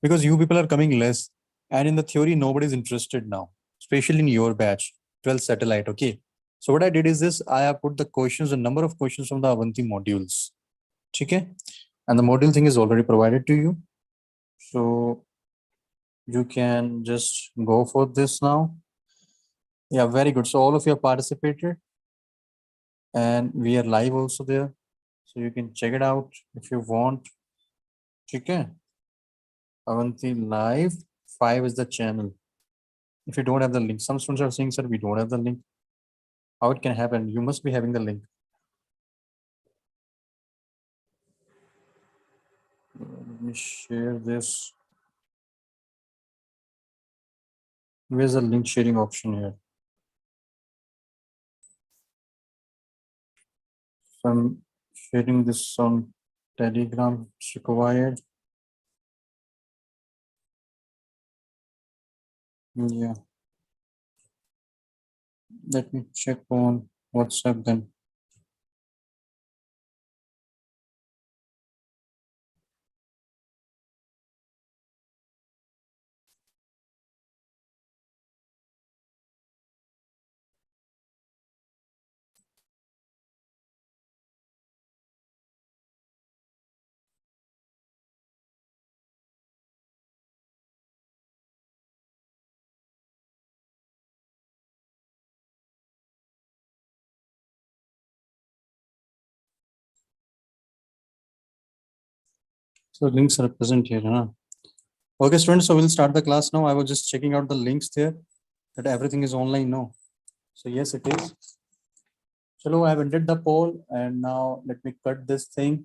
because you people are coming less, and in the theory nobody is interested now, especially in your batch 12 satellite. Okay, so what I did is this: I have put the questions, the number of questions from the Avanti modules. Okay, and the module thing is already provided to you, so you can just go for this now. Yeah, very good. So all of you have participated, and we are live also there, so you can check it out if you want. Okay, Avanti live 5 is the channel. If you don't have the link, some students are saying, sir, we don't have the link. How it can happen? You must be having the link. Let me share this. Where's the link sharing option here? So I'm sharing this on Telegram. It's required. Yeah. Let me check on WhatsApp then. So links are present here. Huh? Okay, students, so we'll start the class now. I was just checking out the links there, that everything is online now. So yes, it is. Chalo, I have ended the poll, and now let me cut this thing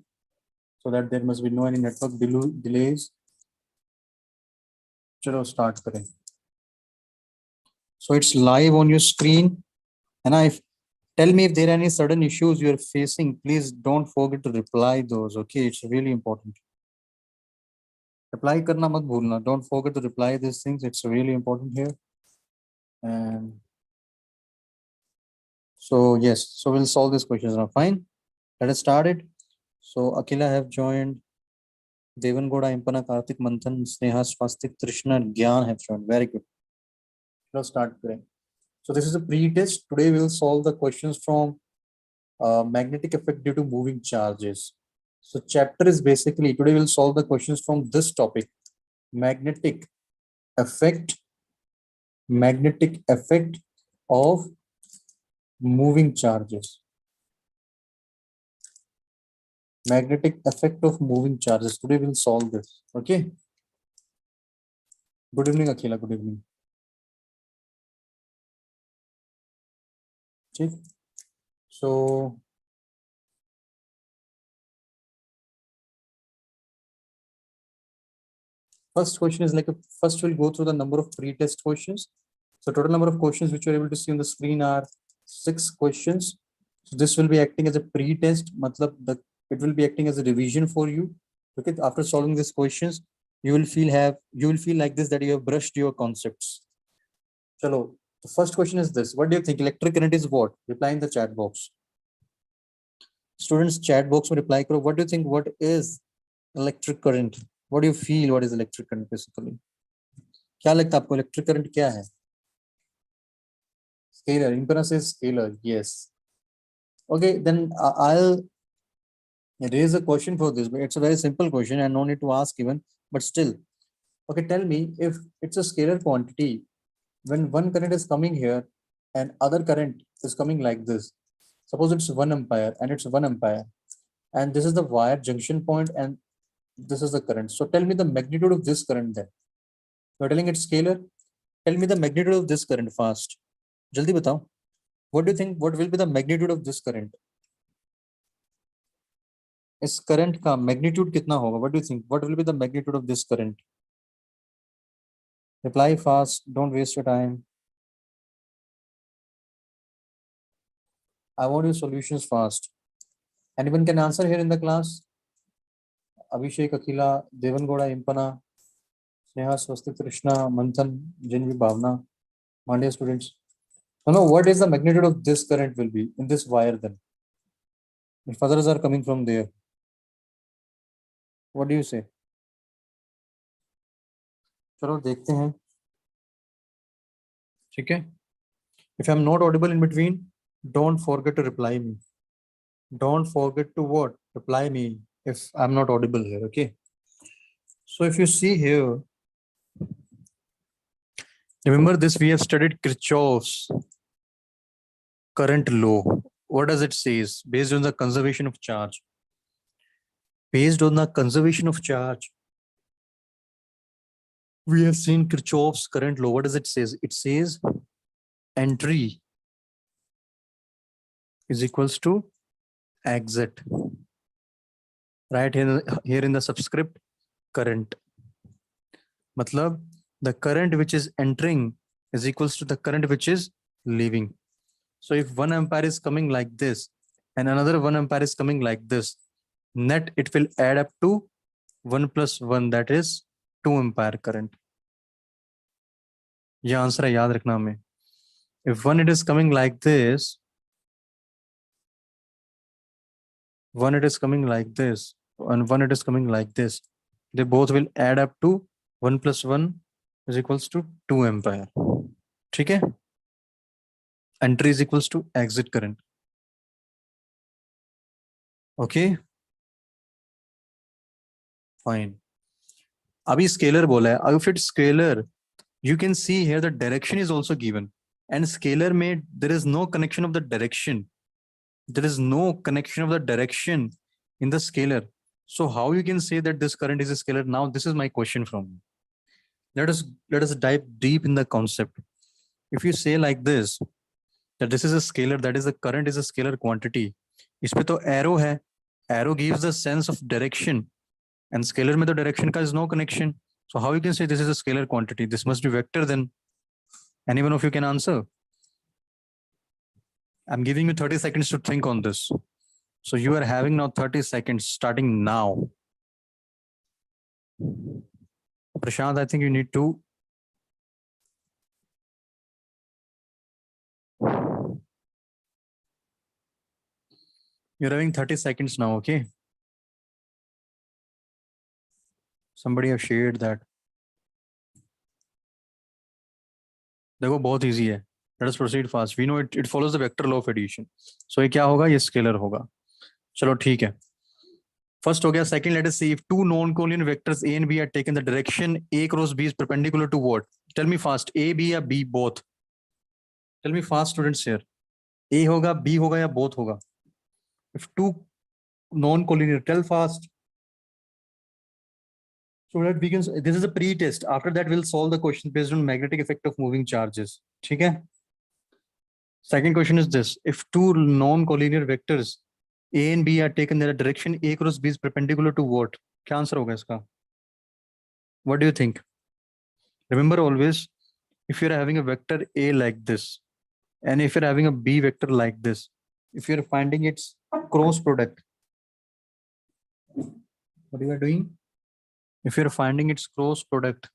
so that there must be no any network delays. Chalo, start करें. So it's live on your screen, and tell me if there are any sudden issues you are facing. Please don't forget to reply those. Okay, it's really important. Reply करना मत भूलना. Don't forget to reply these things. It's really important here. And so yes, so we'll solve these questions now. Fine. Let us start it. So Akila have joined. Devan Goda, Impana, Karthik, Manthan, Sneha, Swastik, Trishna, Gyan have joined. Very good. Let's start today. So this is a pre-test. Today we'll solve the questions from magnetic effect due to moving charges. So chapter is basically, today we'll solve the questions from this topic, magnetic effect of moving charges. Magnetic effect of moving charges. Today we'll solve this. Okay. Good evening, Akila. Good evening. Okay. So first question is like first we'll go through the number of pre-test questions. So total number of questions which you're able to see on the screen are 6 questions. So this will be acting as a pre-test. It will be acting as a revision for you. Okay, after solving these questions, you will feel like this, that you have brushed your concepts. Chalo, the first question is this: what do you think? Electric current is what? Reply in the chat box. Students, chat box में reply करो. What do you think? What is electric current? What do you feel? What is electric current basically? क्या लगता है आपको electric current क्या है? Scalar. Impedance is scalar. Yes. Okay, then I'll raise a question for this, but it's a very simple question and no need to ask even, but still. Okay, tell me, if it's a scalar quantity, when one current is coming here and other current is coming like this, suppose it's 1 ampere and it's 1 ampere, and this is the wire junction point and this is the current. So tell me the magnitude of this current then. You're telling it's scalar. Tell me the magnitude of this current fast. Jaldi batao. What do you think? What will be the magnitude of this current? इस current का magnitude कितना होगा? What do you think? What will be the magnitude of this current? Reply fast. Don't waste your time. I want your solutions fast. Anyone can answer here in the class? Abhishek, Akila, Devan Goda, Impana, Sneha, Swastik, Krishna, Manthan, Jinvi, Bhavna, Mandya students. No, what is the magnitude of this current will be in this wire then? If others are coming from there, what do you say? चलो देखते हैं, ठीक है. If I'm not audible in between, don't forget to reply me. Don't forget to what? Reply me if I'm not audible here, okay? So if you see here, remember this, we have studied Kirchoff's current law. What does it says? Based on the conservation of charge. Based on the conservation of charge, we have seen Kirchoff's current law. What does it says? It says entry is equals to exit. Right here in the subscript, current. Matlab, the current which is entering is equals to the current which is leaving. So if 1 ampere is coming like this and another 1 ampere is coming like this, net it will add up to 1 plus 1, that is 2 ampere current. ये answer है, याद रखना हमें. If one it is coming like this, one it is coming like this, and one it is coming like this, they both will add up to 1 plus 1 is equals to 2 ampere. ठीक है? Entry is equals to exit current. Okay? Fine. अभी scalar बोला है. If it's scalar, you can see here the direction is also given. And scalar में there is no connection of the direction. There is no connection of the direction in the scalar. So how you can say that this current is a scalar? Now this is my question from you. Let us dive deep in the concept. If you say like this, that this is a scalar, that is the current is a scalar quantity. इस पे तो arrow है. Arrow gives the sense of direction. And scalar में तो direction का is no connection. So how you can say this is a scalar quantity? This must be vector then. Anyone of you can answer? I'm giving you 30 seconds to think on this. So you are having now 30 seconds starting now. Prashant, I think you need to. You're having 30 seconds now, okay? Somebody have shared that. देखो बहुत easy है. Let us proceed fast. We know it follows the vector law of addition. So ये क्या होगा? ये scalar होगा. चलो ठीक है. First हो गया. Second, let us see if two non-collinear vectors A and B are taken, the direction A cross B is perpendicular to what? Tell me fast. A, B या B both? Tell me fast, students here. A होगा, B होगा या both होगा? If two non-collinear, tell fast. So that we can. This is a pre-test. After that, we'll solve the question based on magnetic effect of moving charges. ठीक है? Second question is this: if two non-collinear vectors A and B are taken, their direction A cross B is perpendicular to what? क्या answer होगा इसका? What do you think? Remember always, if you're having a vector A like this, and if you're having a B vector like this, if you're finding its cross product, what you are doing? If you're finding its cross product,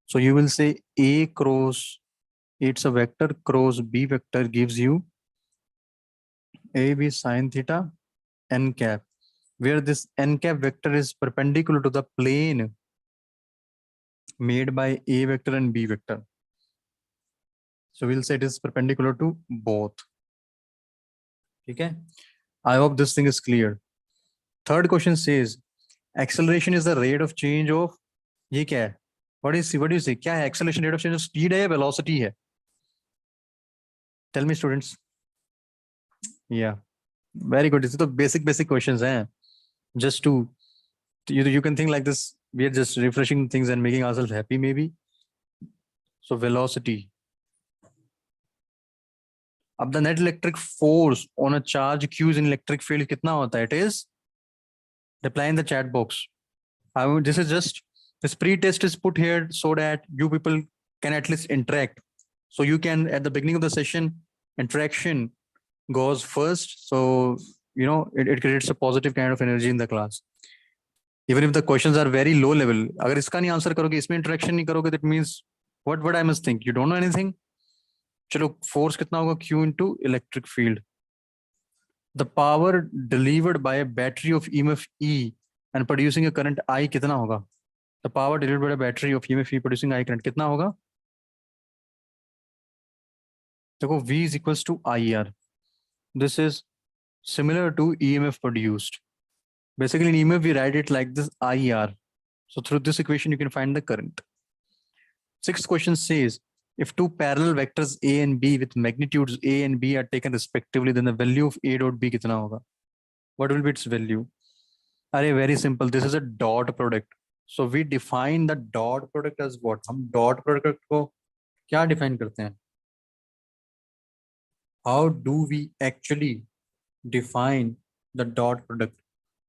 so you will say A cross, it's a vector cross B vector gives you AB sine theta n cap, where this n cap vector is perpendicular to the plane made by A vector and B vector. So we'll say it is perpendicular to both. Okay, I hope this thing is clear. Third question says acceleration is the rate of change of, ये क्या है? What do you say? क्या है acceleration? Rate of change of speed है या velocity है? Tell me, students. Yeah, very good. These are the basic questions हैं. Just to you can think like this. We are just refreshing things and making ourselves happy maybe. So velocity. अब the net electric force on a charge Q in electric field कितना होता है? It is, reply in the chat box. This is just, this pre-test is put here so that you people can at least interact. So you can, at the beginning of the session, interaction goes first. So, you know, it creates a positive kind of energy in the class. Even if the questions are very low level, अगर इसका नहीं answer करोगे, इसमें interaction नहीं करोगे, that means what I must think? You don't know anything? चलो, force कितना होगा? Q into electric field. The power delivered by a battery of EMF E and producing a current I कितना होगा? The power delivered by the battery of EMF producing I current कितना होगा? देखो V is equals to IR. This is similar to EMF produced. Basically in EMF we write it like this IR. So through this equation you can find the current. Sixth question says, if two parallel vectors A and B with magnitudes A and B are taken respectively, then the value of A dot B कितना होगा? What will be its value? अरे very simple. This is a dot product. So we define the dot product as what? हम dot product को क्या define करते हैं? How do we actually define the dot product?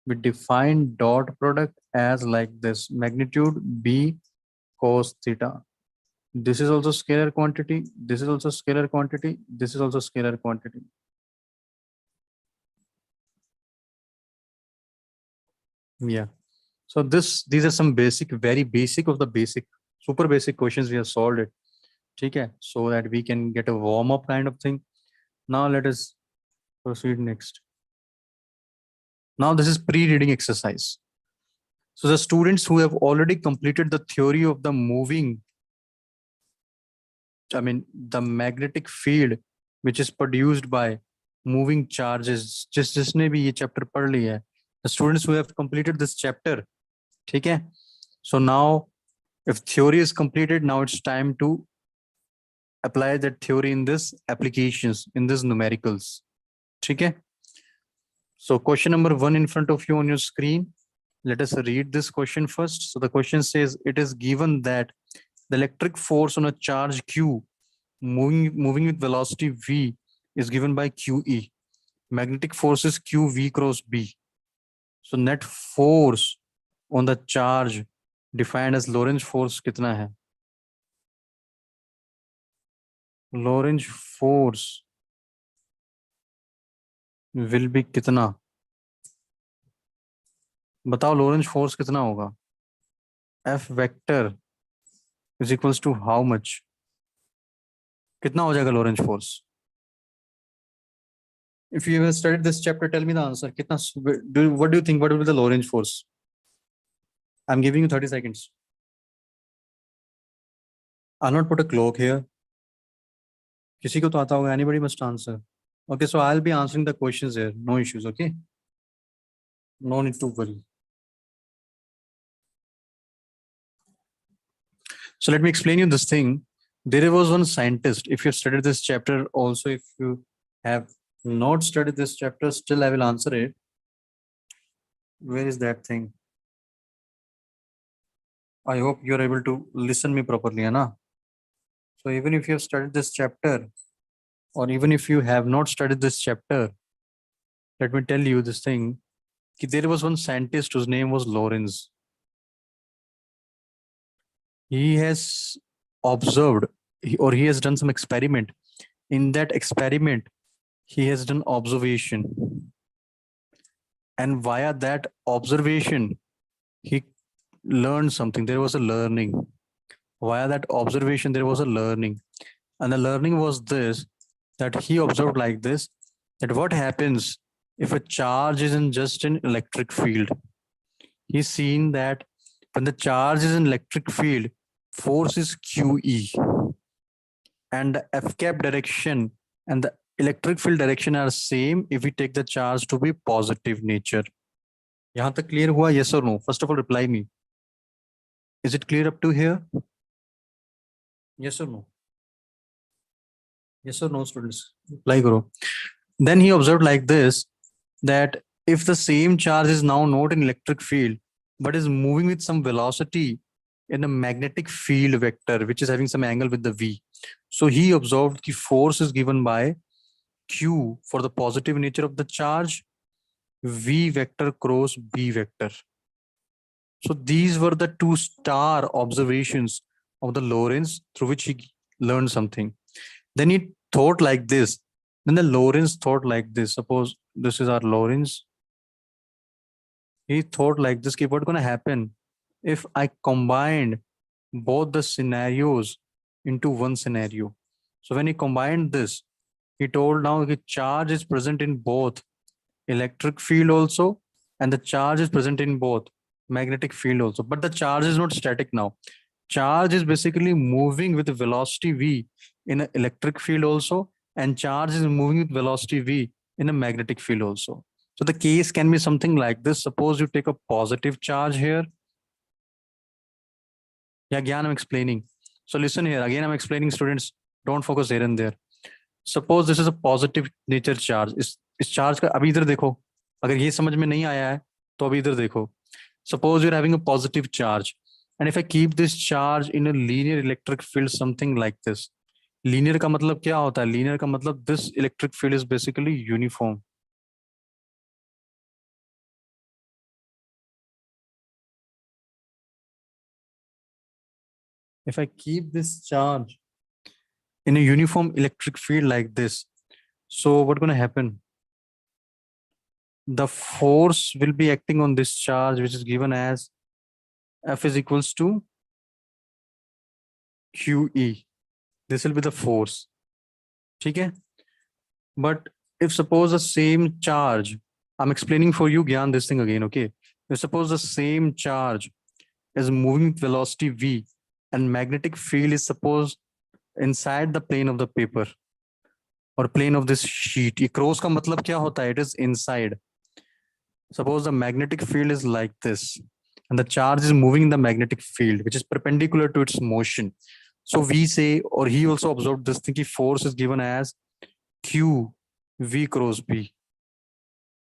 We define dot product as like this: magnitude B cos theta. This is also scalar quantity. This is also scalar quantity. This is also scalar quantity. Yeah. So these are some basic, very basic of the basic, super basic questions we have solved it. Okay, so that we can get a warm up kind of thing. Now let us proceed next. Now this is pre-reading exercise. So the students who have already completed the theory of the moving, the magnetic field which is produced by moving charges, जिसने भी ये chapter पढ़ लिया है, the students who have completed this chapter, ठीक है? So now if theory is completed, now it's time to apply that theory in this applications, in this numericals, ठीक है? So question number 1 in front of you on your screen. Let us read this question first. So the question says, it is given that the electric force on a charge Q moving with velocity V is given by QE. Magnetic force is QV cross B. So net force on the charge defined as Lorentz force कितना है? Lorentz force will be कितना? बताओ Lorentz force कितना होगा? F vector is equals to how much? कितना हो जाएगा Lorentz force? If you have studied this chapter, tell me the answer. कितना? What do you think? What will be the Lorentz force? I'm giving you 30 seconds. I'll not put a clock here. किसी को तो आता होगा. Anybody must answer. Okay, so I'll be answering the questions here. No issues. Okay. No need to worry. So let me explain you this thing. There was one scientist. If you have studied this chapter, also if you have not studied this chapter, still I will answer it. Where is that thing? I hope you are able to listen me properly, Anna. So even if you have studied this chapter, or even if you have not studied this chapter, let me tell you this thing. There was one scientist whose name was Lorentz. He has observed, or he has done some experiment. In that experiment, he has done observation. And via that observation, he learned something. There was a learning. Via that observation, there was a learning. And the learning was this, that he observed like this, that what happens if a charge is in just an electric field. He's seen that when the charge is in electric field, force is QE. And the F cap direction and the electric field direction are same if we take the charge to be positive nature. यहाँ तक clear हुआ? Yes or no? First of all, reply me. Is it clear up to here? Yes or no? Yes or no, students? Reply करो. Then he observed like this, that if the same charge is now not in electric field, but is moving with some velocity in a magnetic field vector, which is having some angle with the V. So he observed the force is given by Q for the positive nature of the charge, V vector cross B vector. So these were the two star observations of the Lorentz through which he learned something. Then he thought like this. Then the Lorentz thought like this. Suppose this is our Lorentz. He thought like this, what's going to happen if I combined both the scenarios into one scenario? So when he combined this, he told now the charge is present in both electric field also, and the charge is present in both magnetic field also, but the charge is not static now. Charge is basically moving with velocity v in an electric field also, and charge is moving with velocity v in a magnetic field also. So the case can be something like this. Suppose you take a positive charge here. Yeah, again I'm explaining. So listen here, again I'm explaining, students. Don't focus here and there. Suppose this is a positive nature charge. इस charge का अभी इधर देखो. अगर ये समझ में नहीं आया है तो अभी इधर देखो. Suppose you're having a positive charge, and if I keep this charge in a linear electric field, something like this. Linear का मतलब क्या होता है? Linear का मतलब this electric field is basically uniform. If I keep this charge in a uniform electric field like this, so what's going to happen? The force will be acting on this charge, which is given as F is equals to QE. This will be the force. Okay? But if suppose the same charge, I'm explaining for you, Gyan, this thing again, okay? If suppose the same charge is moving with velocity v, and magnetic field is suppose inside the plane of the paper or plane of this sheet. ये cross का मतलब क्या होता है? It is inside. Suppose the magnetic field is like this, and the charge is moving in the magnetic field, which is perpendicular to its motion. So we say, or he also observed this thing, force is given as Q V cross B.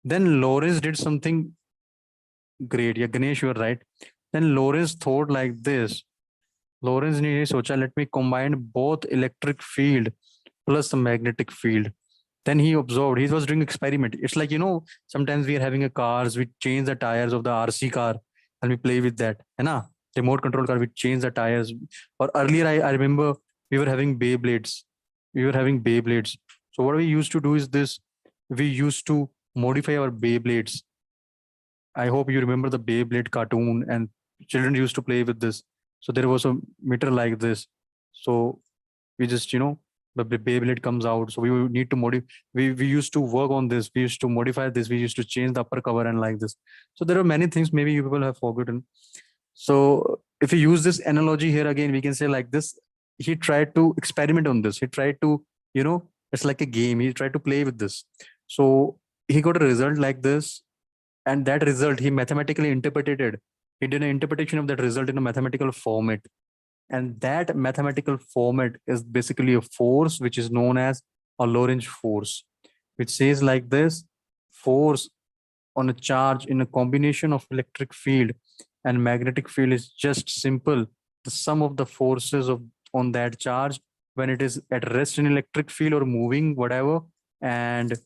Then Lorentz did something great. Yeah, Ganesh, you are right. Then Lorentz thought like this. Lorentz ने ये सोचा, let me combine both electric field plus the magnetic field. Then he observed, he was doing experiment. It's like, you know, sometimes we are having a cars, we change the tires of the RC car and we play with that. है ना? Remote control car, we change the tires. Or earlier, I remember we were having Beyblades. So what we used to do is this, we used to modify our Beyblades. I hope you remember the Beyblade cartoon, and children used to play with this. So there was a meter like this. So we just, you know, the Beyblade comes out. So we need to modify. We used to work on this. We used to modify this. We used to change the upper cover and like this. So there are many things maybe you people have forgotten. So if we use this analogy here again, we can say like this. He tried to experiment on this. He tried to, you know, it's like a game. He tried to play with this. So he got a result like this. And that result he mathematically interpreted. He did an interpretation of that result in a mathematical format. And that mathematical format is basically a force which is known as a Lorentz force, which says like this: force on a charge in a combination of electric field and magnetic field is just simple the sum of the forces of on that charge when it is at rest in electric field or moving whatever, and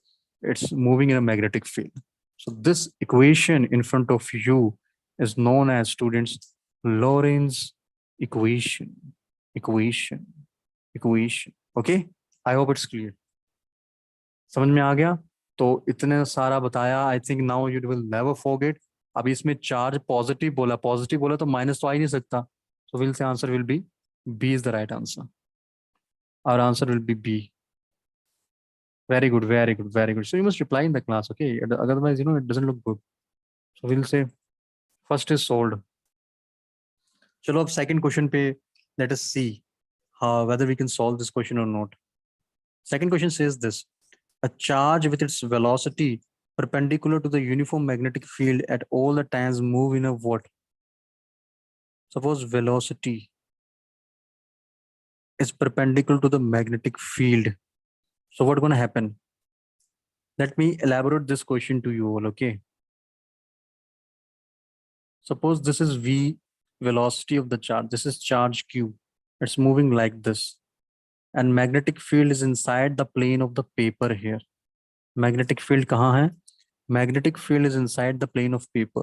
it's moving in a magnetic field. So this equation in front of you is known as, students, Lorentz equation. Okay, I hope it's clear. समझ में आ गया? तो इतने सारा बताया. I think now you will never forget. अब इसमें charge positive बोला तो माइनस तो आ ही नहीं सकता. So will say answer will be B is the right answer. Our answer will be B. Very good. So you must reply in the class, okay? Otherwise, you know, it doesn't look good. So we'll say first is solved. चलो अब second question पे let us see whether we can solve this question or not. Second question says this: a charge with its velocity perpendicular to the uniform magnetic field at all the times move in a what? Suppose velocity is perpendicular to the magnetic field. So what's going to happen? Let me elaborate this question to you all, okay? Suppose this is V velocity of the charge. This is charge Q. It's moving like this. And magnetic field is inside the plane of the paper here. Magnetic field kahan hai? Magnetic field is inside the plane of paper.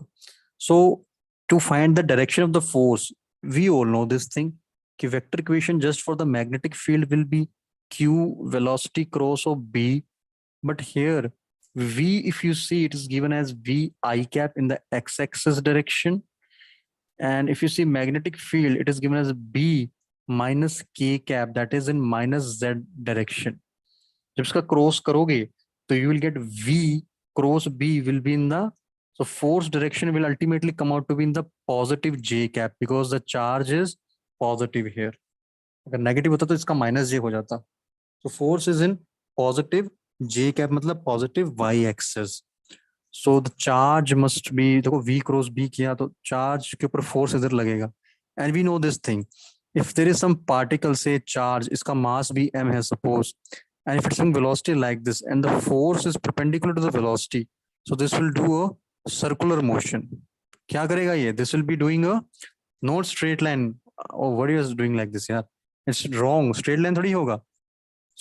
So to find the direction of the force, we all know this thing. Ki vector equation just for the magnetic field will be Q velocity cross of B. But here V, if you see, it is given as V I cap in the x-axis direction. And if you see magnetic field, it is given as B minus K cap, that is in minus Z direction. जब इसका cross करोगे तो you will get V cross B will be in the, So force direction will ultimately come out to be in the positive j cap because the charge is positive here. अगर negative होता तो इसका minus जे हो जाता. So force is in positive j cap मतलब positive y axis. So the charge must be, देखो v cross b किया तो charge के ऊपर force इधर लगेगा. And we know this thing. If there is some particle say charge, इसका mass भी m है suppose, and if it's in velocity like this and the force is perpendicular to the velocity, so this will do a circular motion. क्या करेगा ये? This will be doing a not straight line. Oh, what are you doing like this यार? It's wrong. Straight line थोड़ी होगा.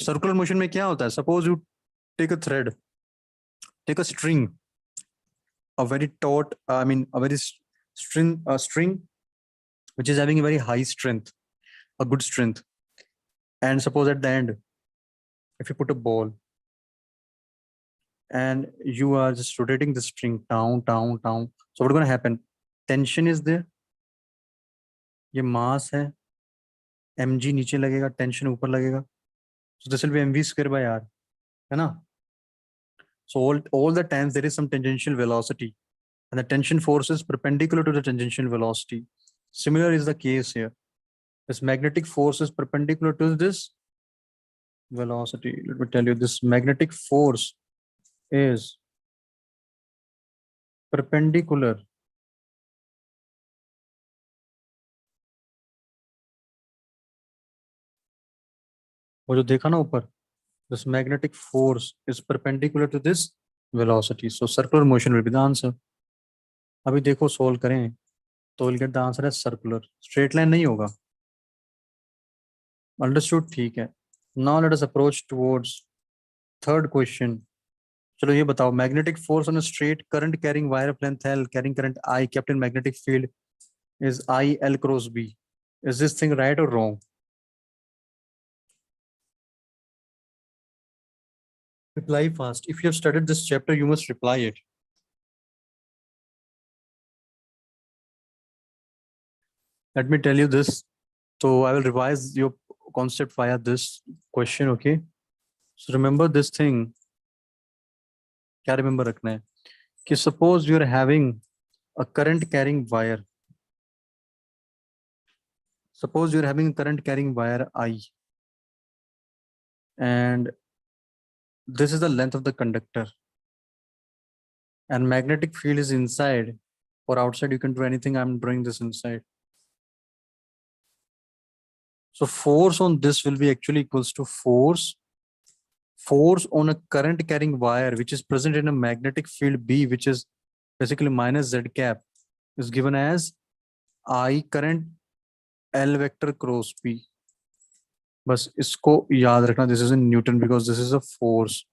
Circular motion में क्या होता है? Suppose you take a thread, take a string, a very taut, I mean a very string which is having a very high strength, a good strength, and suppose at the end, if you put a ball and you are just rotating the string down, so what's going to happen? Tension is there. ये mass है. mg नीचे लगेगा, tension ऊपर लगेगा. So this will be mv square by r, है ना? So all the times there is some tangential velocity, and the tension force is perpendicular to the tangential velocity. Similar is the case here. This magnetic force is perpendicular to this velocity. Let me tell you, this magnetic force is perpendicular वो जो देखा ना ऊपर, this magnetic force is perpendicular to this velocity. So circular motion will be the answer. अभी देखो solve करें तो we'll get the answer as circular. Straight line नहीं होगा. Understood? ठीक है. Now let us approach towards third question. चलो ये बताओ, magnetic force on a straight current carrying wire of length L carrying current I kept in magnetic field is I L cross B. Is this thing right or wrong? Reply fast. If you have studied this chapter, you must reply it. Let me tell you this. So I will revise your concept via this question, okay? So remember this thing. क्या remember रखना है? कि suppose you are having a current carrying wire. Suppose you are having a current carrying wire I, and this is the length of the conductor, and magnetic field is inside or outside. You can do anything. I'm drawing this inside. So force on this will be actually equals to force on a current carrying wire which is present in a magnetic field B, which is basically minus z cap, is given as I current L vector cross P. बस इसको याद रखना. This is in Newton because this is a force.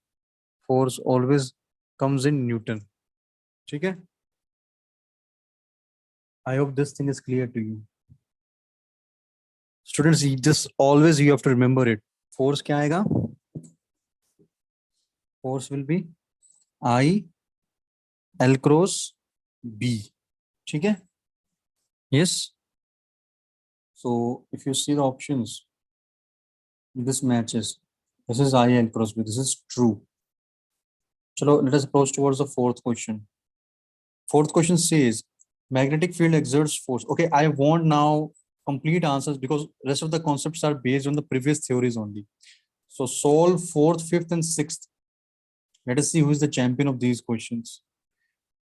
Force always comes in Newton. ठीक है? I hope this thing is clear to you. Students, this always you have to remember it. Force क्या आएगा? Force will be I L cross B. ठीक है? Yes. So if you see the options, this matches. This is I L cross B. This is true. Chalo, let us approach towards the fourth question. Fourth question says magnetic field exerts force. Okay, I want now complete answers because rest of the concepts are based on the previous theories only. So solve fourth, fifth, and sixth. Let us see who is the champion of these questions.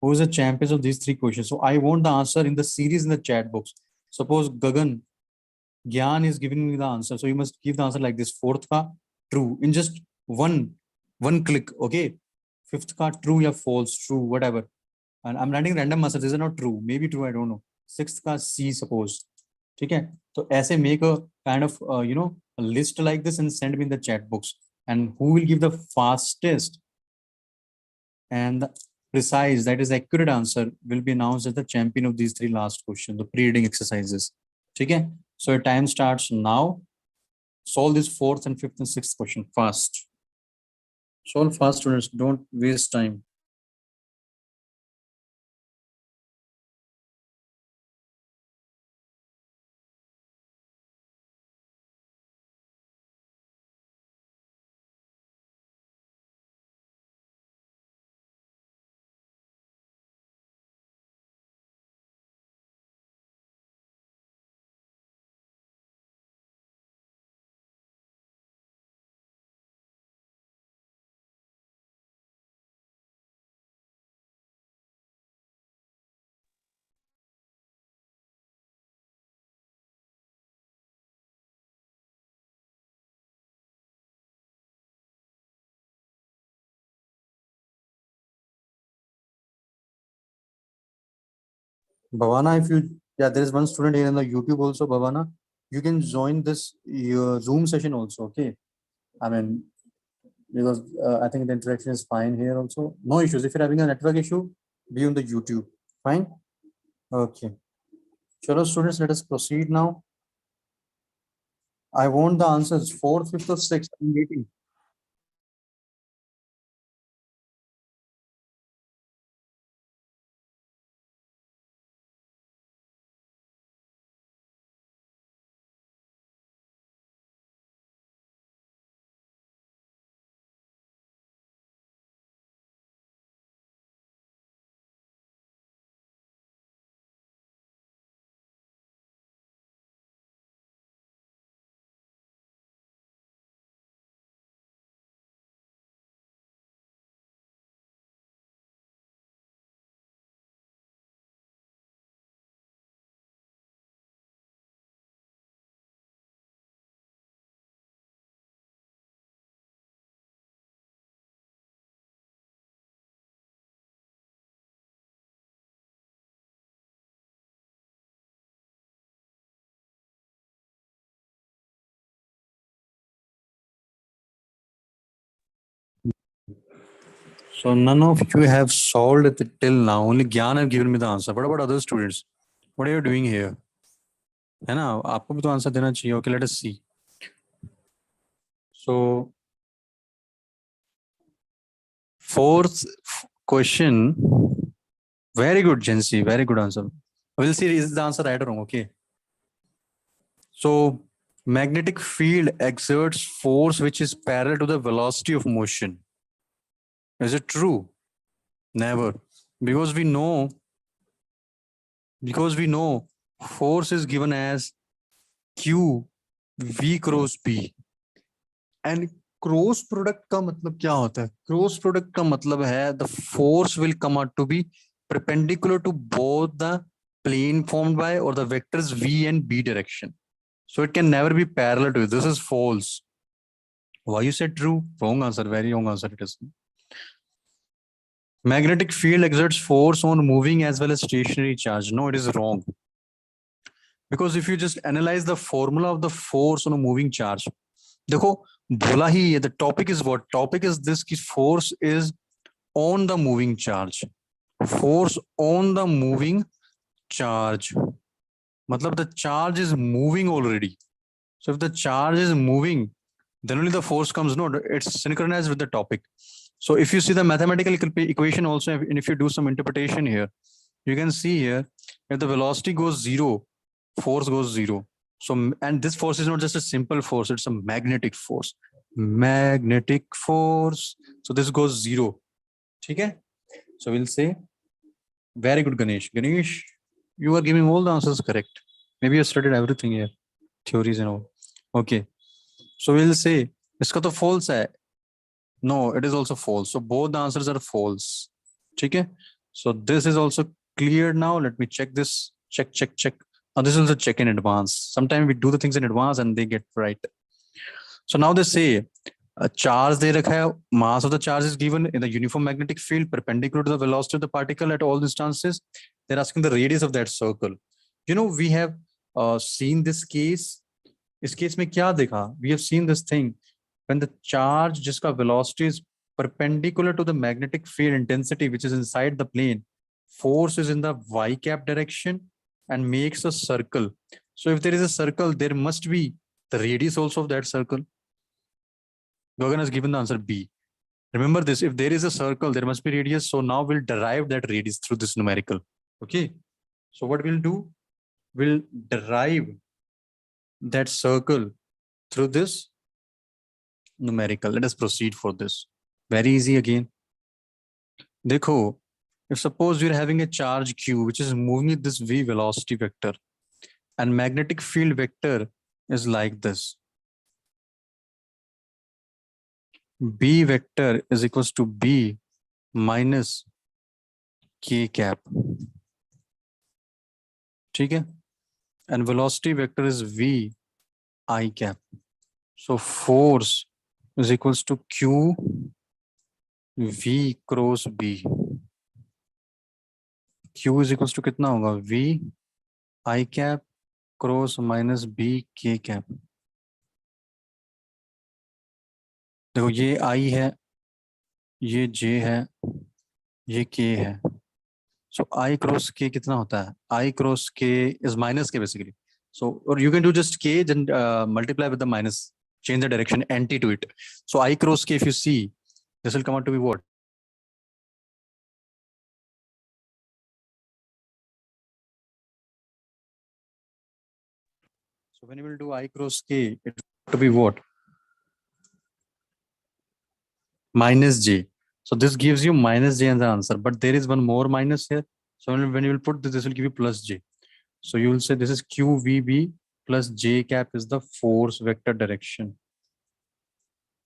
Who is the champion of these three questions? So I want the answer in the series in the chat box. Suppose Gagan Gyan is giving me the answer. So you must give the answer like this. Fourth ka true in just one click. Okay. Fifth ka true or false, true, whatever. And I'm writing random answers. These are not true. Maybe true, I don't know. Sixth ka C suppose. ठीक है? तो ऐसे make a kind of a list like this and send me in the chat box. And who will give the fastest and the precise, that is accurate answer will be announced as the champion of these three last questions, the pre-reading exercises. ठीक है? So your time starts now. Solve this fourth and fifth and sixth question fast. Solve fast, students. Don't waste time. Bhavana, if you, yeah, there is one student here in the YouTube also, Bhavana. You can join this your Zoom session also, okay? I mean, because I think the interaction is fine here also. No issues. If you're having a network issue, be on the YouTube. Fine? Okay. Chalo, students, let us proceed now. I want the answers. Fourth, fifth, or sixth. I'm waiting. So none of you have solved it till now. Only Gyan have given me the answer. What about other students? What are you doing here? है ना आपको भी तो answer देना चाहिए. Okay, let us see. So fourth question. Very good, Jency. Very good answer. We'll see is the answer right or wrong. Okay. So magnetic field exerts force which is parallel to the velocity of motion. Is it true? Never. Because we know force is given as Q V cross B. And cross product का मतलब क्या होता है? Cross product का मतलब है the force will come out to be perpendicular to both the plane formed by or the vectors v and b direction. So it can never be parallel to it. This is false. Why you said true? Wrong answer. Very wrong answer it is. Magnetic field exerts force on moving as well as stationary charge. No, it is wrong. Because if you just analyze the formula of the force on a moving charge, देखो बोला ही है, the topic is what? Topic is this कि force is on the moving charge. Force on the moving charge. मतलब the charge is moving already. So if the charge is moving, then only the force comes. No, it's synchronized with the topic. So if you see the mathematical equation also, and if you do some interpretation here, you can see here, if the velocity goes zero, force goes zero. So, and this force is not just a simple force, it's a magnetic force. Magnetic force. So this goes zero. Okay? So we'll say, very good, Ganesh. Ganesh, you are giving all the answers correct. Maybe you studied everything here, theories and all. Okay. So we'll say, iska to false hai. No, it is also false. So both the answers are false. Okay? So this is also clear now. Let me check this. Check. Now this is a check in advance. Sometimes we do the things in advance and they get right. So now they say a charge they rakha hai, mass of the charge is given in the uniform magnetic field perpendicular to the velocity of the particle at all distances. They're asking the radius of that circle. You know, we have seen this case. इस case में क्या देखा? We have seen this thing when the charge जिसका velocity is perpendicular to the magnetic field intensity which is inside the plane, force is in the y cap direction and makes a circle. So if there is a circle, there must be the radius also of that circle. Gagan has given the answer B. Remember this, if there is a circle, there must be radius. So now we'll derive that radius through this numerical. Okay. So what we'll do, we'll derive that circle through this numerical. Let us proceed for this. Very easy again. Dekho, if suppose you're having a charge q which is moving with this v velocity vector and magnetic field vector is like this. B vector is equals to B minus K cap. ठीक है? And velocity vector is V I cap. So force is equals to Q V cross B. Q is equals to कितना होगा, V I cap cross minus B K cap. देखो ये I है, ये J है, ये K है। सो I cross K कितना होता है, I cross K is minus K basically. So or you can do just K then multiply with the minus, change the direction anti to it. So I cross K, if you see, this will come out to be what? So when you will do I cross K, it will to be what? Minus J. So this gives you minus J as the answer, but there is one more minus here. So when you will put this will give you plus J. So you will say this is QVB plus J cap is the force vector direction.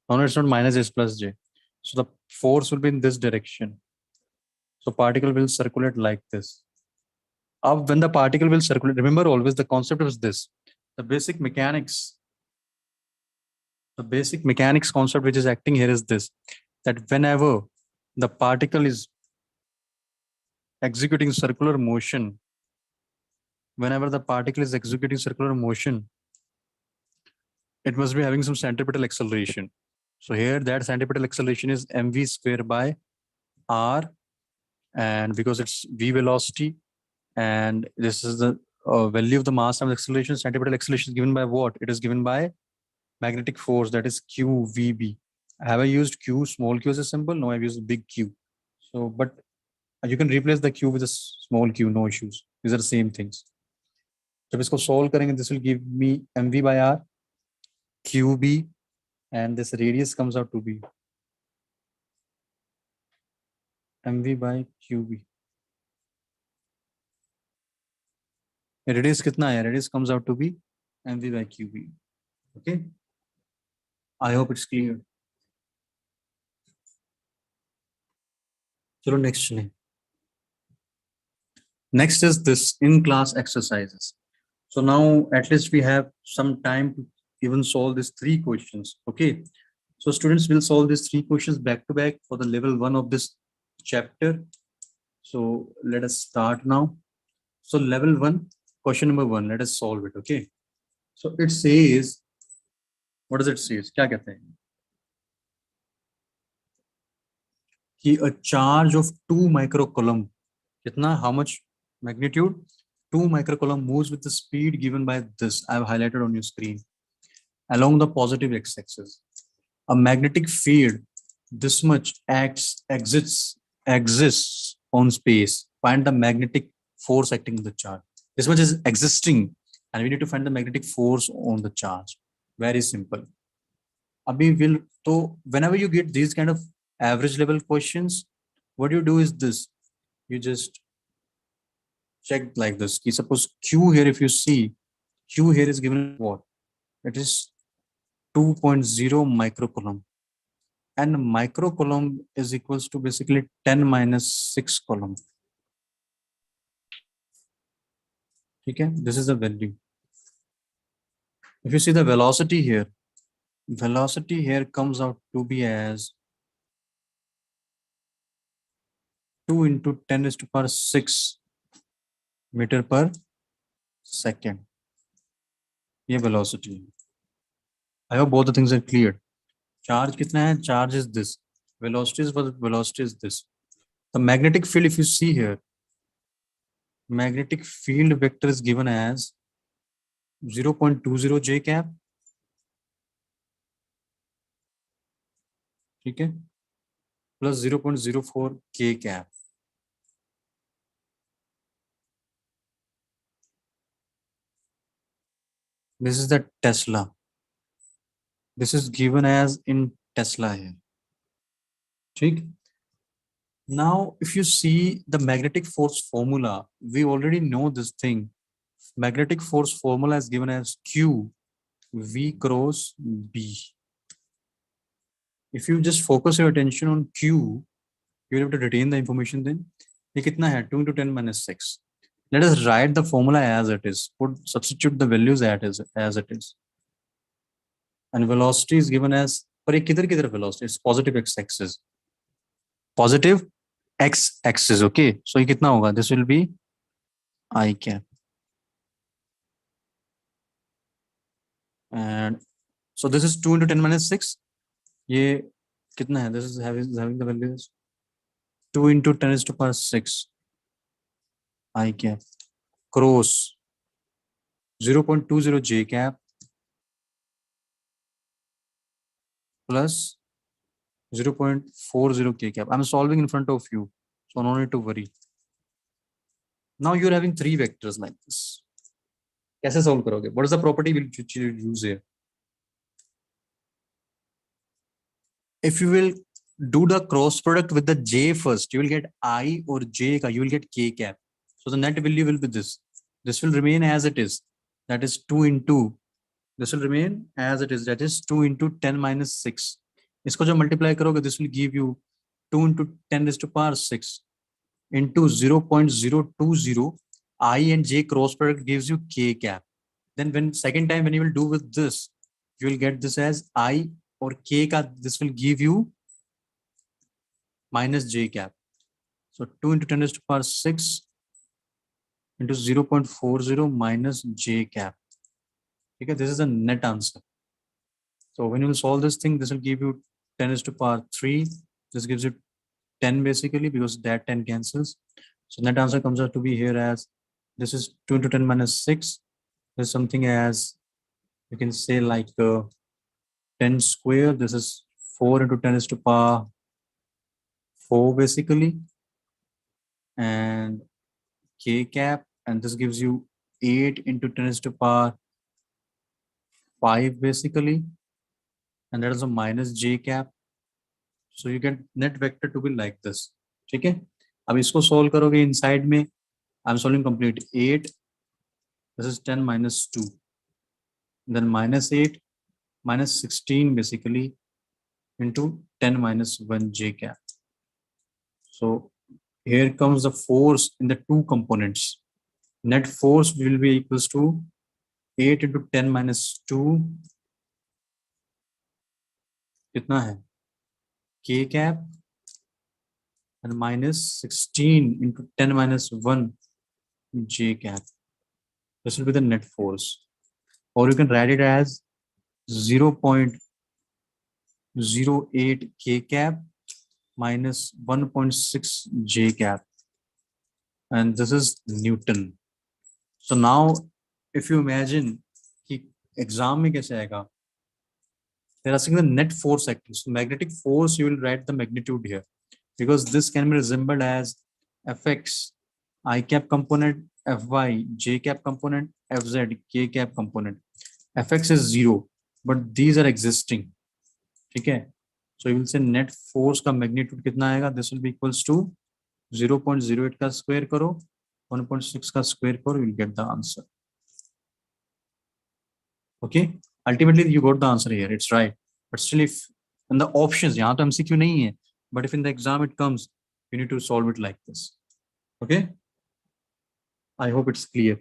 No, it's not minus, it's plus J. So the force will be in this direction. So particle will circulate like this. When the particle will circulate, remember always the concept is this. The basic mechanics concept which is acting here is this, that whenever the particle is executing circular motion, it must be having some centripetal acceleration. So here that centripetal acceleration is mv square by r, and because it's v velocity and this is the value of the mass times acceleration, centripetal acceleration is given by what? It is given by magnetic force, that is QVB. Have I used Q, small q as a symbol? No, I've used big Q. So, but you can replace the Q with a small q, no issues. These are the same things. जब इसको solve करेंगे, this will give me mv by r, QB, and this radius comes out to be mv by QB. Radius कितना है? Radius comes out to be mv by QB. Okay. I hope it's clear. चलो next चलें. Next is this in-class exercises. So now at least we have some time to even solve these 3 questions. Okay. So students will solve these 3 questions back to back for the level 1 of this chapter. So let us start now. So level 1, question number 1, let us solve it. Okay. So it says, what does it say? क्या कहते हैं? कि a charge of 2 microcoulomb, कितना, how much magnitude? 2 microcoulomb moves with the speed given by this, I have highlighted on your screen, along the positive x-axis. A magnetic field this much exists on space. Find the magnetic force acting on the charge. This much is existing, and we need to find the magnetic force on the charge. Very simple. So whenever you get these kind of average level questions, what you do is this. You just check like this. Suppose Q here, if you see, Q here is given what? It is 2.0 microcoulomb. And microcoulomb is equals to basically 10 minus 6 coulomb. Okay, this is the value. If you see the velocity here comes out to be as 2 into 10 raised to power 6 meter per second. ये velocity. I hope both the things are clear. Charge कितना है? Charge is this. Velocity is this. The magnetic field, if you see here, magnetic field vector is given as 0.20 j cap. ठीक है, plus 0.04 k cap. This is the Tesla. This is given as in Tesla here. ठीक. Now, if you see the magnetic force formula, we already know this thing. Magnetic force formula is given as Q V cross B. If you just focus your attention on Q, you will have to retain the information then. ये कितना है? 2 into 10 minus 6. Let us write the formula as it is. Substitute the values as it is. And velocity is given as, पर ये किधर velocity? It's positive x-axis. Positive x axis. Okay, so ये कितना होगा? This will be I cap, and so this is 2 into 10 minus 6. ये कितना है? This is having the value is 2 into 10 is to power 6 I cap cross 0.20 j cap plus 0.40 k cap. I'm solving in front of you, so no need to worry. Now you're having three vectors like this. कैसे solve करोगे? What is the property which you use here? If you will do the cross product with the j first, you will get I or j ka, you will get k cap. So the net value will be this. This will remain as it is. That is 2 into, this will remain as it is. That is 2 into 10 minus 6. इसको जो multiply करोगे, this will give you 2 into 10 raised to power 6 into 0.020. I and j cross product gives you k cap. Then when second time when you will do with this, you will get this as I or k ka, this will give you minus j cap. So 2 into 10 raised to power 6 into 0.40 minus j cap. Okay, this is the net answer. So when you will solve this thing, this will give you 10 raised to power 3. This gives you 10 basically, because that 10 cancels. So net answer comes out to be here as, this is 2 into 10 minus 6. There's something as, you can say like 10 square. This is 4 into 10 raised to power 4 basically, and k cap, and this gives you 8 into 10 raised to power 5 basically, and that is a minus j cap. So you get net vector to be like this. ठीक है, अब इसको solve करोगे inside में, I'm solving complete 8. This is 10 minus 2, then minus 8 minus 16 basically into 10 minus 1 j cap. So here comes the force in the two components. Net force will be equals to 8 into 10 minus 2. कितना है? K cap and minus 16 into 10 minus 1 j cap. This will be the net force. Or you can write it as 0.08 K cap minus 1.6 j cap. And this is Newton. So now if you imagine कि exam में कैसे आएगा, they're asking the net force acting. So magnetic force, you will write the magnitude here, because this can be resembled as Fx I cap component, Fy j cap component, Fz k cap component. Fx is 0, but these are existing. ठीक है, so you will say net force का magnitude कितना आएगा? This will be equals to 0.08 का square करो, 1.6 का square करो, you will get the answer. Okay, ultimately you got the answer here, it's right. But still, if in the options, यहाँ तो MCQ नहीं है, but if in the exam it comes, you need to solve it like this. Okay, I hope it's clear.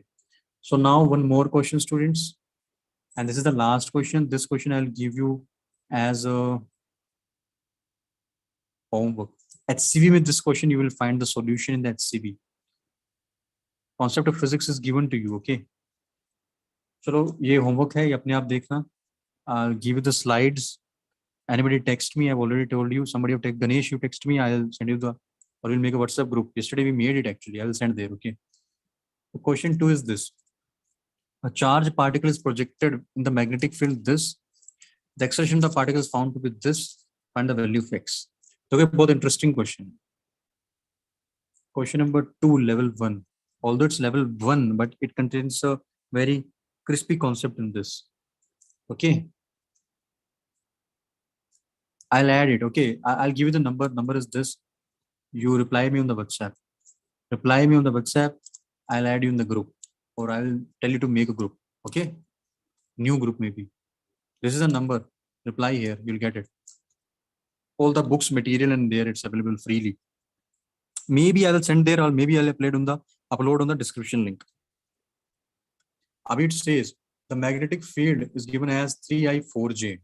So now one more question, students, and this is the last question. This question I'll give you as a homework. At HCV with this question, you will find the solution in the HCV. Concept of physics is given to you. Okay, चलो ये homework है, ये अपने आप देखना. I'll give you the slides. Anybody text me? I've already told you. Somebody have text Ganesh, you text me. I'll send you the, or we'll make a WhatsApp group. Yesterday we made it actually. I will send there. Okay. So question 2 is this: a charged particle is projected in the magnetic field this. The acceleration of the particle is found to be this. Find the value of x. Okay, both interesting question. Question number 2, level 1. Although it's level 1, but it contains a very crispy concept in this. Okay. I'll add it. Okay, I'll give you the number. Number is this. You reply me on the WhatsApp. Reply me on the WhatsApp. I'll add you in the group, or I'll tell you to make a group. Okay, new group maybe. This is a number. Reply here. You'll get it. All the books, material, and there it's available freely. Maybe I will send there, or maybe I'll upload on the description link. Abhi it says the magnetic field is given as 3I4J.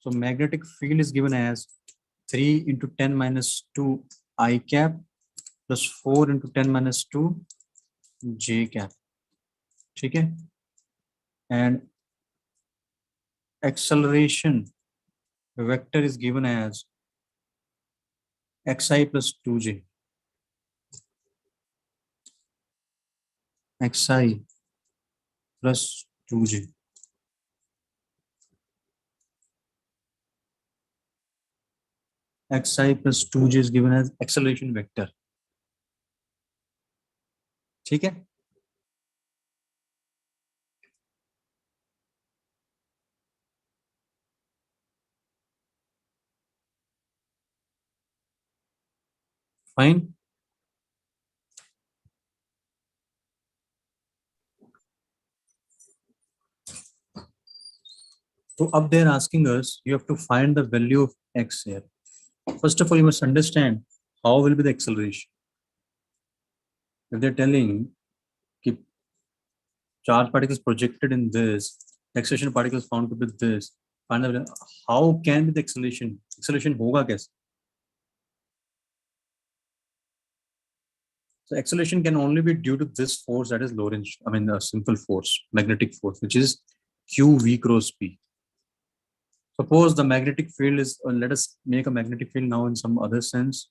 So magnetic field is given as 3 into 10 minus 2 I cap plus 4 into 10 minus 2 J cap. ठीक है? And acceleration vector is given as xi plus 2j. xi plus 2j. xi plus 2j is given as acceleration vector. ठीक है? Fine. So up there asking us, you have to find the value of x here. First of all, you must understand how will be the acceleration. If they're telling keep charge particles projected in this, acceleration particles found to be this, find the how can be the acceleration? Acceleration hoga kaise? So acceleration can only be due to this force, that is Lorentz. I mean, a simple force, magnetic force, which is QV cross P. Suppose the magnetic field is, let us make a magnetic field now in some other sense.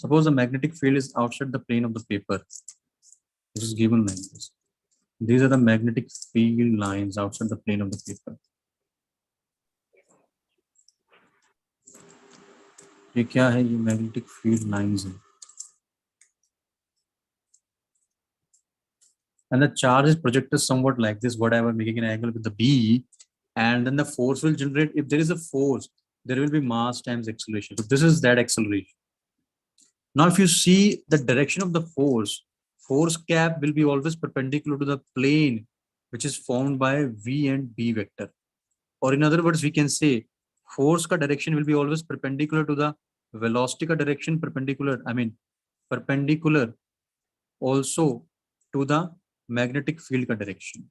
Suppose the magnetic field is outside the plane of the paper. This is given like this. These are the magnetic field lines outside the plane of the paper. ये क्या है? ये magnetic field lines है. And the charge is projected somewhat like this, whatever, making an angle with the B, and then the force will generate. If there is a force, there will be mass times acceleration. So this is that acceleration. Now, if you see the direction of the force cap will be always perpendicular to the plane, which is formed by V and B vector. Or in other words, we can say force ka direction will be always perpendicular to the velocity ka direction, perpendicular also to the magnetic field ka direction.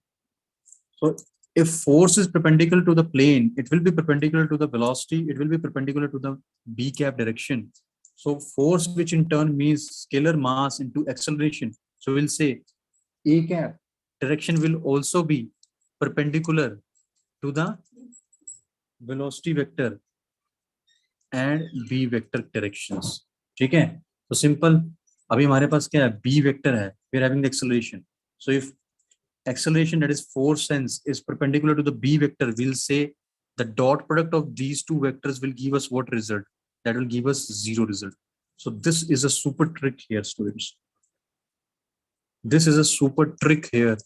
So if force is perpendicular to the plane, it will be perpendicular to the velocity, it will be perpendicular to the B cap direction. So force, which in turn means scalar mass into acceleration. So we'll say A cap direction will also be perpendicular to the velocity vector and B vector directions. ठीक है? So simple. अभी हमारे पास क्या है? B vector है. We are having the acceleration. So if acceleration, that is force sense, is perpendicular to the B vector, we'll say the dot product of these two vectors will give us what result? That will give us 0 result. So this is a super trick here, students. This is a super trick here,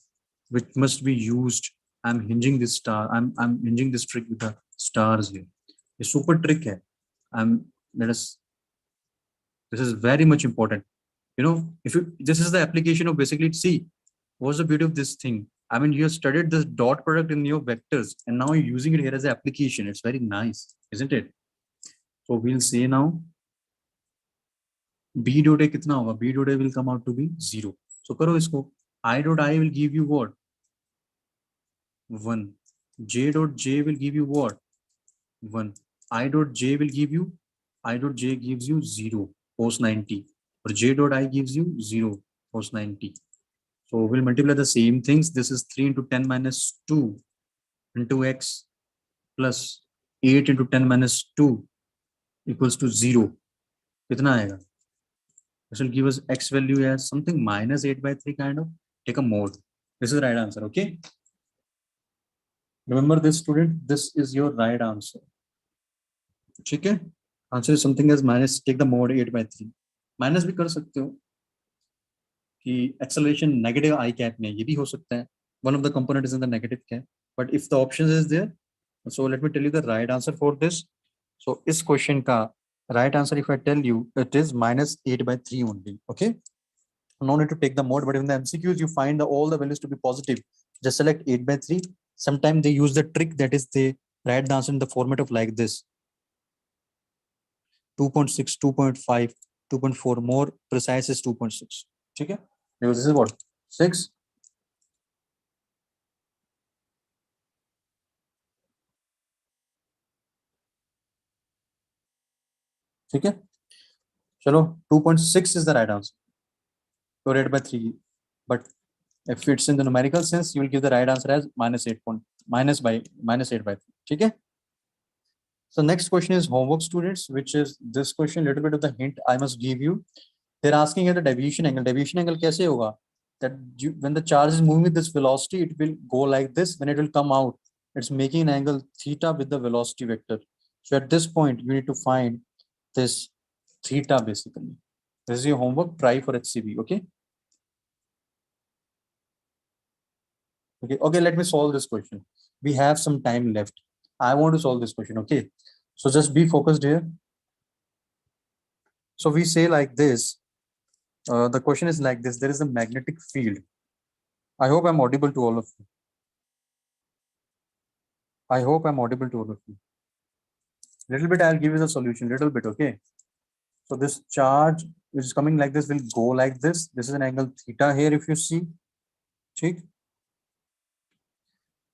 which must be used. I'm hinging this star. I'm hinging this trick with the stars here. A super trick hai. This is very much important. You know, this is the application of basically, see, what's the beauty of this thing? I mean, you have studied this dot product in your vectors, and now you're using it here as an application. It's very nice, isn't it? So we'll say now, B dot A kitna hoga? B dot A will come out to be 0. So karo isko. I dot I will give you what? 1. J dot J will give you what? 1. I dot J will give you, I dot J gives you 0, cos 90. Or J dot I gives you 0, cos 90. So we'll multiply the same things. This is 3 into 10 minus 2 into x plus 8 into 10 minus 2 equals to 0. Kitna aega? This will give us x value as something minus 8 by 3 kind of. Take a mode. This is the right answer, okay? Remember this, student, this is your right answer. ठीक है? Answer is something as minus, take the mode 8 by 3. Minus भी कर सकते हो कि acceleration negative I cap में, ये भी हो सकता है. One of the component is in the negative cap. But if the options is there, so let me tell you the right answer for this. So इस question का right answer, if I tell you, it is minus 8 by 3 only. Okay? No need to take the mode, but in the MCQs, you find all the values to be positive. Just select 8 by 3. Sometimes they use the trick, that is they write the answer in the format of like this. 2.6, 2.5, 2.4, more precise is 2.6. Okay? Because this is what? 6. ठीक है, चलो 2.6 is the right answer. You rate by 3, but if it's in the numerical sense, you will give the right answer as -8 by 3. ठीक है. So next question is homework, students, which is this question. Little bit of the hint I must give you. They're asking at the deviation angle. Deviation angle कैसे होगा? That when the charge is moving with this velocity, it will go like this. When it will come out, it's making an angle theta with the velocity vector. So at this point, you need to find this theta basically. This is your homework. Try for HCB. Okay. Okay. Let me solve this question. We have some time left. I want to solve this question. Okay. So just be focused here. So we say like this. The question is like this. There is a magnetic field. I hope I'm audible to all of you. I hope I'm audible to all of you. Little bit, I'll give you the solution. Little bit, okay. So this charge which is coming like this will go like this. This is an angle theta here, if you see. Okay.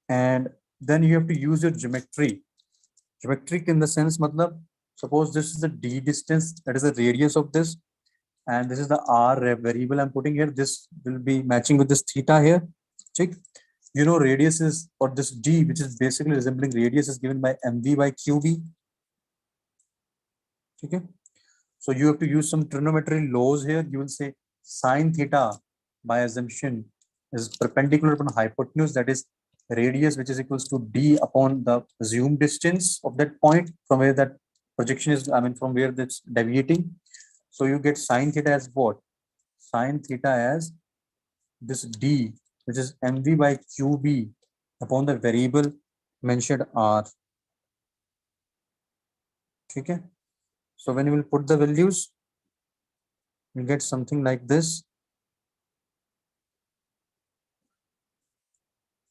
And then you have to use your geometry. Geometric in the sense, matlab, suppose this is the d distance, that is the radius of this, and this is the r variable I'm putting here. This will be matching with this theta here. Okay. You know, radius is, or this d, which is basically resembling radius, is given by mv by qb. Okay. So you have to use some trigonometry laws here. You will say sine theta by assumption is perpendicular upon hypotenuse, that is radius, which is equals to d upon the assumed distance of that point from where that projection is, I mean, from where that's deviating. So you get sine theta as what? Sine theta as this d, which is mv by qb upon the variable mentioned r. Okay. So when you will put the values, you get something like this.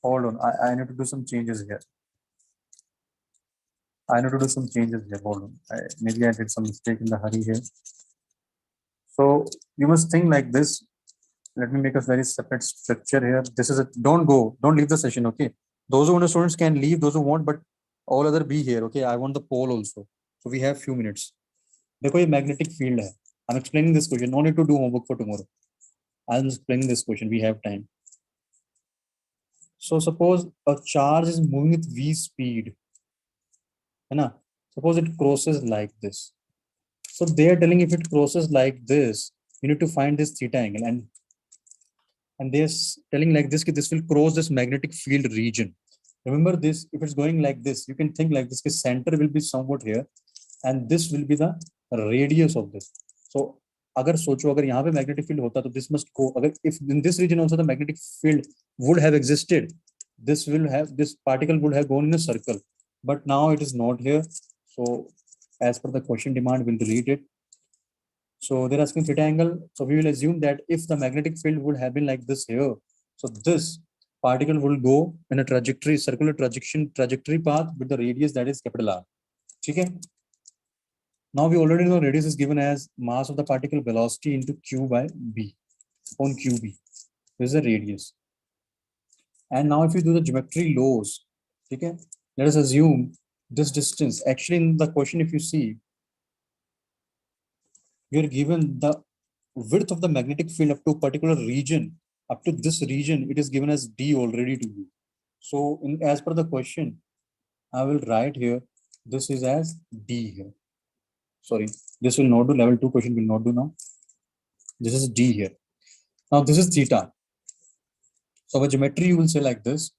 Hold on, I need to do some changes here. Hold on. Maybe I did some mistake in the hurry here. So you must think like this. Let me make a very separate structure here. This is a, don't leave the session, okay? Those who want, students can leave, those who want, but all other be here, okay? I want the poll also. So we have few minutes. देखो ये magnetic field है. I'm explaining this question. No need to do homework for tomorrow. I'm explaining this question. We have time. So suppose a charge is moving with v speed. है ना? Suppose it crosses like this. So they are telling if it crosses like this, you need to find this theta angle, and they're telling like this, this will cross this magnetic field region. Remember this, if it's going like this, you can think like this, center will be somewhat here, and this will be the radius of this. So अगर सोचो अगर यहाँ पे magnetic field होता तो this must go, अगर if in this region also the magnetic field would have existed, this particle would have gone in a circle, but now it is not here. So as per the question demand, we'll delete it. So they're asking theta angle. So we will assume that if the magnetic field would have been like this here, so this particle will go in a trajectory, circular trajectory path with the radius that is capital R. Okay. Now we already know radius is given as mass of the particle velocity into q by b upon qb. This is the radius. And now if you do the geometry laws, okay, let us assume this distance. Actually, in the question, if you see, you're given the width of the magnetic field up to a particular region. Up to this region, it is given as d already to you. So as per the question, I will write here, this is as d here. Sorry, this will not do, level 2 question will not do now. This is d here. Now this is theta. So by geometry, you will say like this.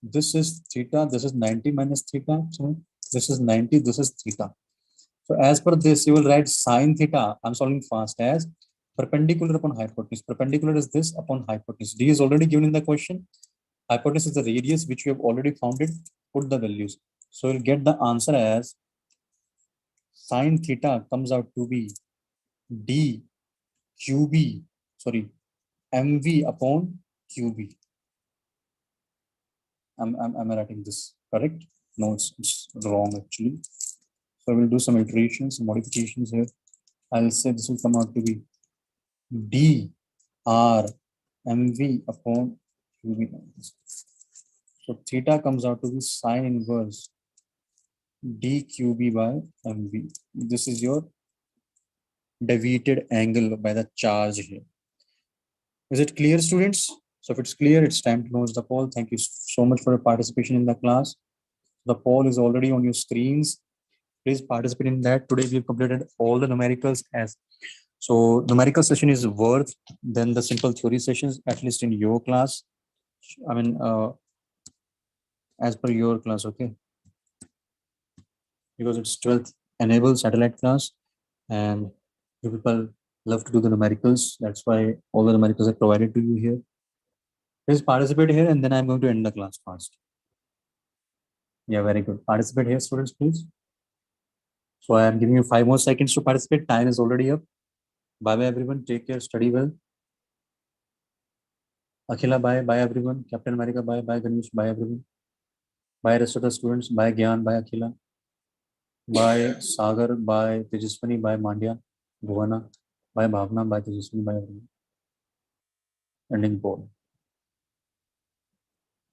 This is theta, this is 90 minus theta. So this is 90, this is theta. So as per this, you will write sine theta. I'm solving fast as perpendicular upon hypotenuse. Perpendicular is this upon hypotenuse. D is already given in the question. Hypotenuse is the radius which you have already found it. Put the values. So you'll get the answer as sine theta comes out to be d qb, sorry, mv upon qb. Am I writing this correct? No, it's wrong actually. So we'll do some iterations, modifications here. I'll say this will come out to be d r mv upon qb. So theta comes out to be sine inverse d qb by mv. This is your deviated angle by the charge here. Is it clear, students? So if it's clear, it's time to close the poll. Thank you so much for your participation in the class. The poll is already on your screens. Please participate in that. Today we have completed all the numericals as so numerical session is worth than the simple theory sessions, at least in your class. I mean, as per your class, okay? Because it's 12th enabled satellite class and you people love to do the numericals. That's why all the numericals are provided to you here. Please participate here and then I'm going to end the class fast. Yeah, very good. Participate here, students, please. So I am giving you 5 more seconds to participate. Time is already up. Bye bye everyone. Take care. Study well. Akhila, bye. Bye everyone. Captain America, bye. Bye Ganesh. Bye everyone. Bye rest of the students. Bye Gyan. Bye Akhila. Bye Sagar. Bye Tejaswani. Bye Mandya. Bhuvana. Bye Bhavna. Bye Tejaswani. Bye everyone. Ending poll.